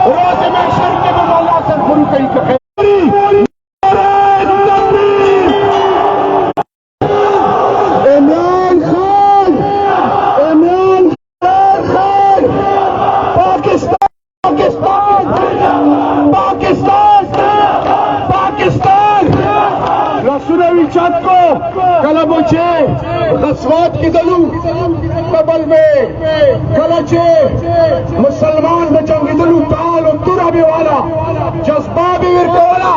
रोज में शर के मुला सर गुरु कहीं कहे इमरान खान पाकिस्तान पाकिस्तान पाकिस्तान पाकिस्तान रसूलवी चाँद को कलबोचे गस्वात की दलू कबल में कलचे मुसलमान में जंगी दलू ताल और तुरा भी वाला जज्बा भी विरके वाला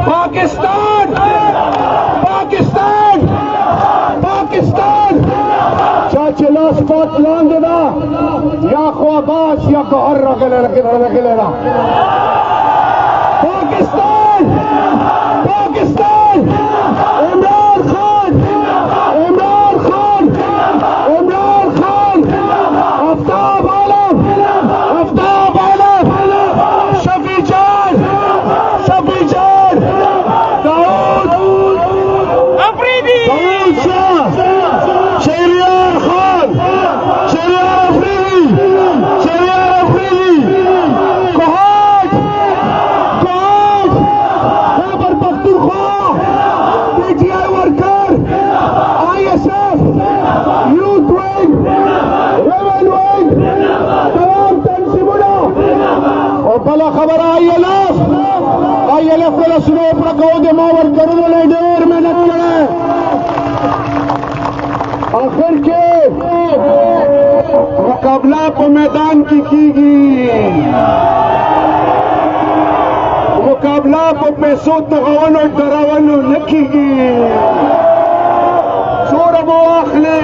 पाकिस्तान पाकिस्तान पाकिस्तान चाचे लाश पात लान देना या ख्वाबास या कहर रगलेरा पाकिस्तान पाकिस्तान इमरान खान इमरान खान इमरान खान आफ्ताब Alam Shafi Jan Daud Afridi Daud Shah Shehryar Khan Shehryar Afridi Kohat Khyber Pakhtunkhwa PTI worker ISF youth wing rebel wing तमाम तंजीमों और बला खबर आईएलएफ वाला सुनो प्रकाओ दे मावर करोड़ों ने ढेर मेहनत करे आखिर के मुकाबला को मैदान की मुकाबला को पैसों तगावन और डरावन न कीगी सोरबो आखले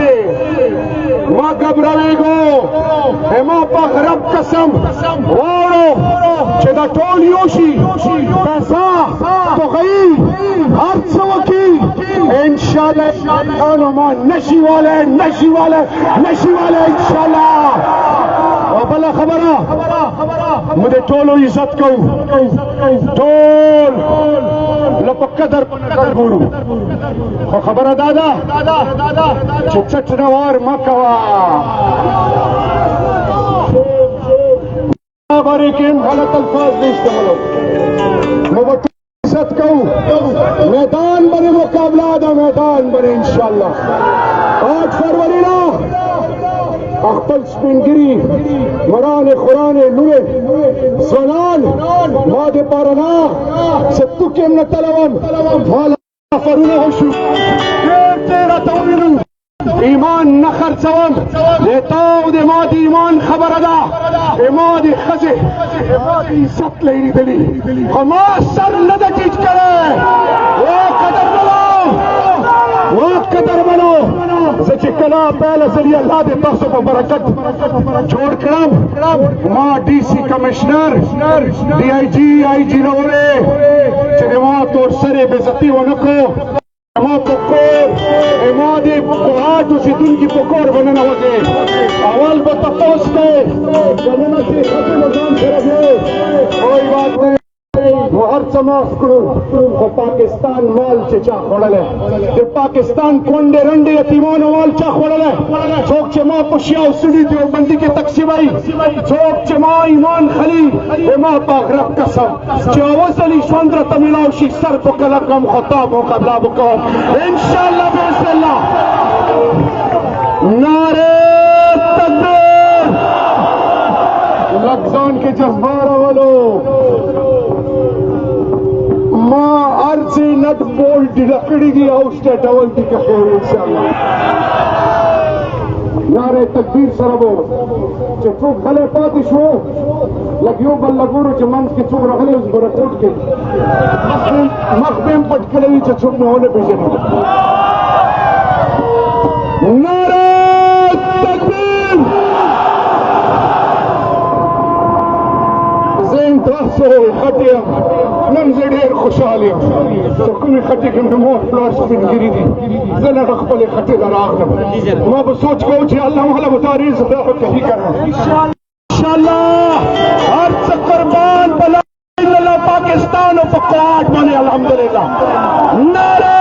माँ घबरावेगो हेमा पखरब कसम वारो चेदा टोल योशी पैसा तो गई हर सवकी इंशाल्लाह नशी वाले इंशाल्लाह और बला खबरा मुझे टोलो इज्जत को टोल लपकदर गुरु खबर दादा चुचट नवार मकवा बारीकिन गलत अल्फाज नहीं इस्तेमाल इज्जत कहूं मैदान बने मुकाबला दा मैदान बने इंशाल्लाह 8 फरवरी ना अख्तल स्पिनगिरी मराने खुराने नूरे ज़लाल मादे पारना सत्तु के न तलवम वाला फरुना होशु तेरा तौमिनु ईमान न खर्चवम लेताओ दे मादी ईमान खबर अदा इमादी खजे इमादी सत लेनी दली हमास सर नद चीज करे वो कदर बनो सच्चे कला पहले जरिए अल्लाह दे तासो पर बरकत छोड़ करम मां डीसी कमिश्नर डीआईजी आईजी नवरे चले वहां तोर सरे बेइज्जती वनको मां पकोर इमादी कुहाट उसी दिन की पकोर बनना होते अवल बतपोस के जनना से खत्म मजान करे कोई बात नहीं हर समाज को पाकिस्तान माल चेचा खोड़ले ते पाकिस्तान कोंडे रंडे यतीमान माल चा खोड़ले चौक चमा पुशिया उसडी देव बंदी के तकसीबाई चौक चमा ईमान खली एमा पागरब कसम चावस अली चंद्र तमिलावशी सर को कलकम खताब मुकाबला बको इंशाल्लाह बिस्मिल्लाह नारे तकबीर लफ्जान के जज्बारा वालो मां अर्जी नट बोल्ट लकड़ी की हाउस के डबल की खैर इंशाल्लाह नारे तकबीर सरबो चुप खले पाती शो लगियो बल लगुरु जमन के चुप रखले उस बरकोट के मखबेम पटकले भी चुप न होने पीछे नारे तकबीर زين ترسل خطية نمزل هير خشالي تكوني خطي كم دموع فلاش من جريدي زين رقبة لي خطي دراغنا ما بصوت كوتي الله وحلا متاريز داخل كهي كرنا إن شاء الله هرس قربان بلا إلا पाकिस्तान और पकवाट माने अल्हम्दुलिल्लाह नारे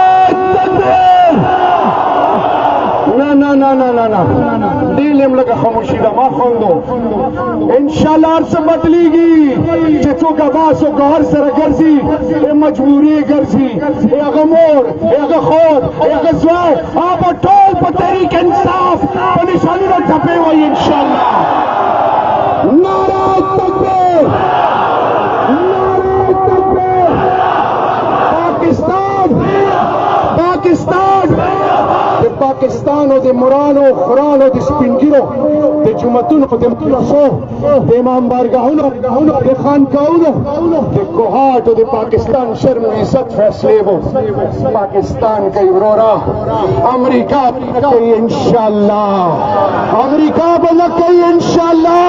तकबीर ना लेम लगा खामोशी दा मा खोंदो इंशाल्लाह अर्स बदलेगी चचो का बासो गौर सर गर्जी ए मजबूरी गर्जी ए अगमोर ए अगखोर ए अगजवार आप टोल पर तहरीक इंसाफ पर निशानी न छपे हुए इंशाल्लाह नारा तकबीर नारा तकबीर पाकिस्तान Pakistan de Pakistan o de Morano, Khurano, de Spingiro, de Jumatun, de Mutlaso, de Imam Bargahuno, de Khankauno, de Kohat o de Pakistan, Sharm Izzat Faislevo, Pakistan ka Aurora, Amerika ka inshallah, Amerika bana ka inshallah,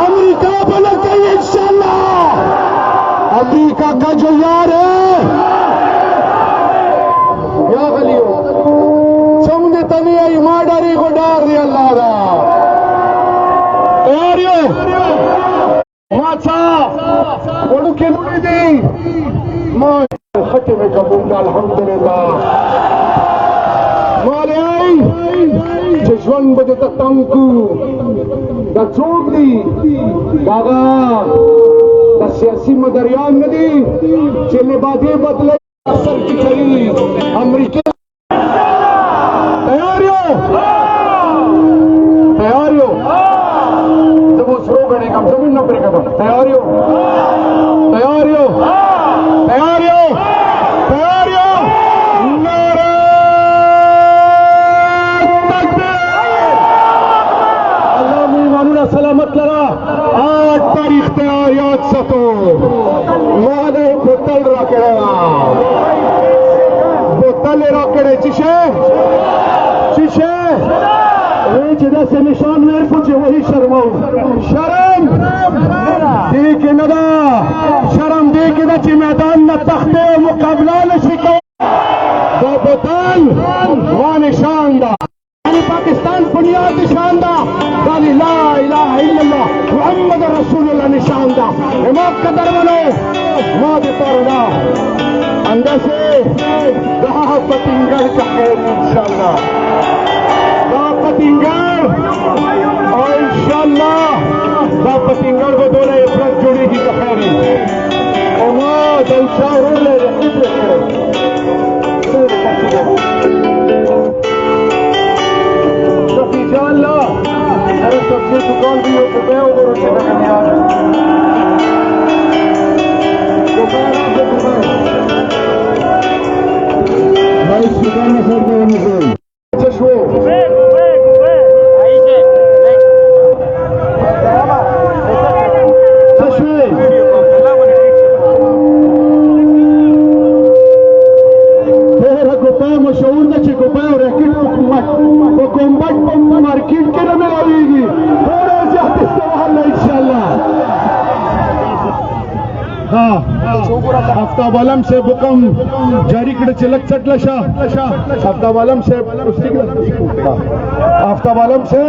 Amerika bana ka inshallah, Amerika ka jo yaar hai, ya galiyo समझे तनिया ईमानदारी को डार दिया अल्लाह दा तैयारियों माचा बोलू के नुड़ी दी मां खत्म में कबूल अल्हम्दुलिल्लाह माले आई जजवन बदे तंकु दा चोक दी दागा दा सियासी मदरियान नदी चले बादे बदले असर की चली अमेरिका तैयारियों जब वो शुरू करने का जमीन न पड़ेगा तो तैयारियों तैयारियों तैयारियों तैयारियों नारे तकबीर अल्लाह मुईमानुना सलामत लरा 8 तारीख तैयारियात सतो माने बोतल रखेड़ा बोतल रखेड़े चिशे चिशे जिदा से निशान मेरे पूछे वही शर्माऊ शर्म देख नदा शर्म देख ना ची मैदान न तख्ते मुकाबला न शिको दो बोतल वहाँ निशानदा पाकिस्तान बुनियाद निशानदा दाली ला इलाहा इल्लल्लाह मुहम्मद रसूलुल्लाह निशानदा इमाम कदर बनो माँ दे तोरदा अंदर से दहा पतिंगल का खैर इंशाल्लाह पतिंगड़ और इंशाल्लाह पतिंगड़ को दोनों इफरत जुड़ेगी तो खैर इंशाल्लाह अरे सबसे दुकान भी हो चुके हो और उसे भाई सुबह में सर देने से मार्केट के में आएगी थोड़ा जाते सवाल इंशाल्लाह हाँ आफ्ताबालम से बुकम जारी कडे चिलक चटलशा आफ्ताबालम से आफ्ताबालम से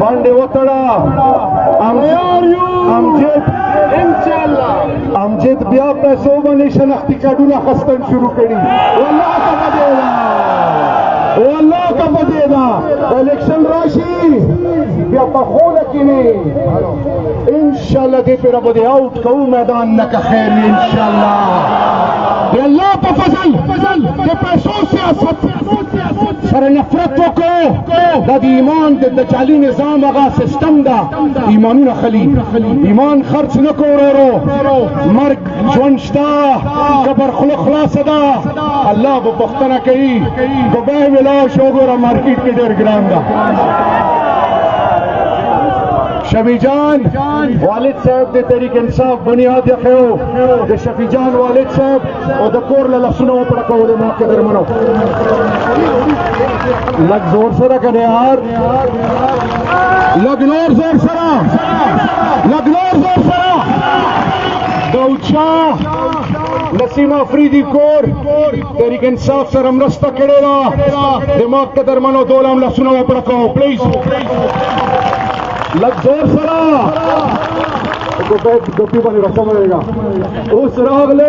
बांडे वतड़ा आमजेद बिया पैसों बने शनाख्ती काडूना खस्तन शुरू करी अल्लाह का बदेगा इलेक्शन राशि या पखोला की नहीं इंशाल्लाह दे पे रब दे आउट को मैदान न का खैर इंशाल्लाह ये अल्लाह का फजल के पैसों से असद सर नफरत को दादी ईमान दे दचाली निजाम आगा सिस्टम दा ईमानी न खली ईमान खर्च न को रो मर्ग जोनश्ता कबर खलास दा अल्लाह वो बख्तना कही दुबई मिला शोगोरा मार्केट के डेर ग्राम दा शफीजान वालिद साहब दे तहरीक इंसाफ बुनियाद यखो दे शफीजान वालिद साहब और दकोर ला सुनो पड़को दे मौके दर मनो लग जोर से रखने यार लग जोर सरा दौचा नसीमा अफरीदी कोर तहरीक इंसाफ सर हमरस्ता करेगा दिमाग के दर मनो दोलाम ला सुनो पड़को प्लीज लग जोर सरा तो बैठ गोपी बने रखा मिलेगा उस राग ले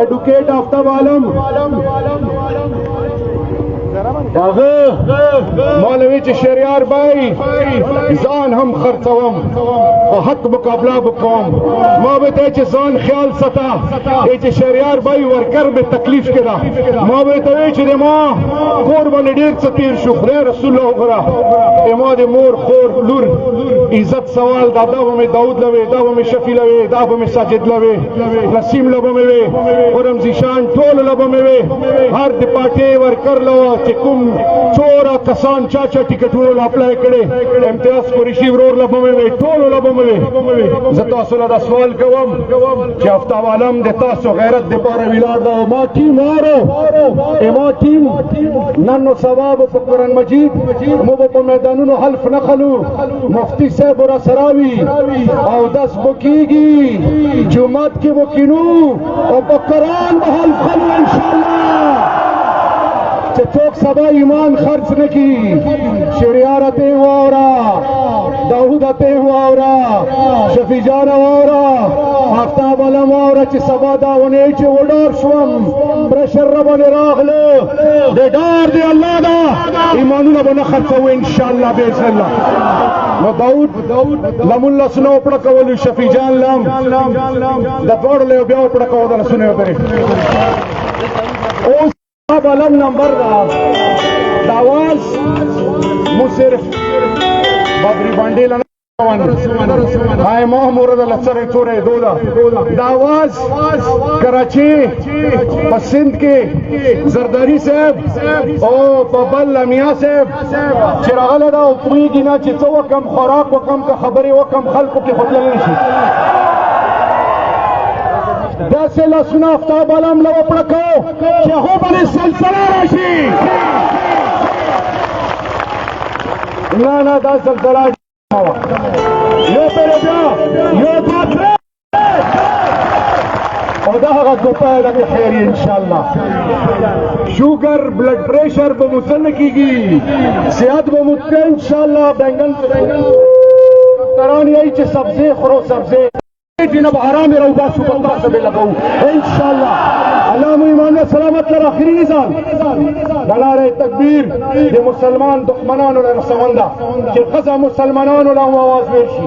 एडुकेट आफ्ताब आलम داغه مولوی چې شریار بای ځان هم خرڅوم او حق مقابله وکوم ما به ته چې ځان خیال ستا چې شریار بای ورکر به تکلیف کړه ما به ته چې ما کور باندې ډیر څه تیر شو خدای رسول الله غره ما د مور خور لور عزت سوال دا به داود لوي دا به شفیع لوي دا به ساجد لوي نسیم لبه وي ورم زیشان ټول لبه وي هر د پارټي ورکر لو چې کوم چورا کسان چا ټیکټونو اپلای کړي امتیاز قریشي ورور لبه وي ټول لبه وي زه تاسو له سوال کوم چې افتاب عالم د تاسو غیرت د پاره ویلار دا ما ټیم ما ټیم نن نو ثواب په قران مجید مو په میدانونو حلف نخلو مفتی صاحب را سراوي او داس بکیږي جمعات کې وکینو او په قران به حلف خلو ان شاء الله چې څوک سبا ایمان خرڅ نکي شریعت ته واورا داود ته واورا شفیع جان واورا آفتاب علم واورا چې سبا دا ونه چې وډار شوم پرشر ربونه راغله د ډار دی الله دا ایمانونه به نه خرڅو ان شاء الله باذن الله نو داود لمن لسنو پړه کول شفیع جان لم د پړ له بیا پړه کول د لسنو پرې اوس علم نمبر داواز مو صرف بابری باندې لنه هاي محمود لسره تورې دولا داواز کراچي پسند کې زرداری صاحب او بابل میاں صاحب چراغله دا او پویږي نه چې څو کم خوراک وکم که خبرې وکم خلکو کې خپل نشي داسې لاسونه افتاب عالم له وپړکو چې هغو باندې سلسله راشي نه دا سلسله یو پرې بیا یو پاتره او دا هغه دوپای ده که خیر انشاءالله شوگر بلډ پریشر به مو څه نه کېږي صحت به مو ښه انشاءالله بینګن ډاکټران یې چې سبزی خورو سبزی جنب حرام رو باسو بطرح سے لگو انشاءاللہ علام ایمان سلامت لر آخری نظام بلار تکبیر دی مسلمان دخمنانو لر سمندہ چی غزا مسلمانانو لر آواز بیشی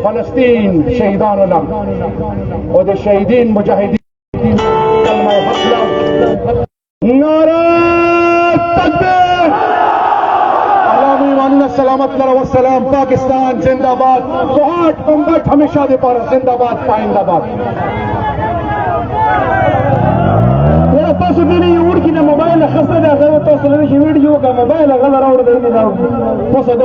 فلسطین شہیدانو لر و دی شہیدین مجاہدین کلمہ حق لر نعرہ تکبیر سلامت لرا والسلام پاکستان زندہ باد سہاٹ بمبٹ ہمیشہ دے پارا زندہ باد پائندہ باد میرا تاسو دینی اوڑ کی نا موبائل خسته ده غو تاسو لري ویډیو کا موبایل غلا راوړل دي تاسو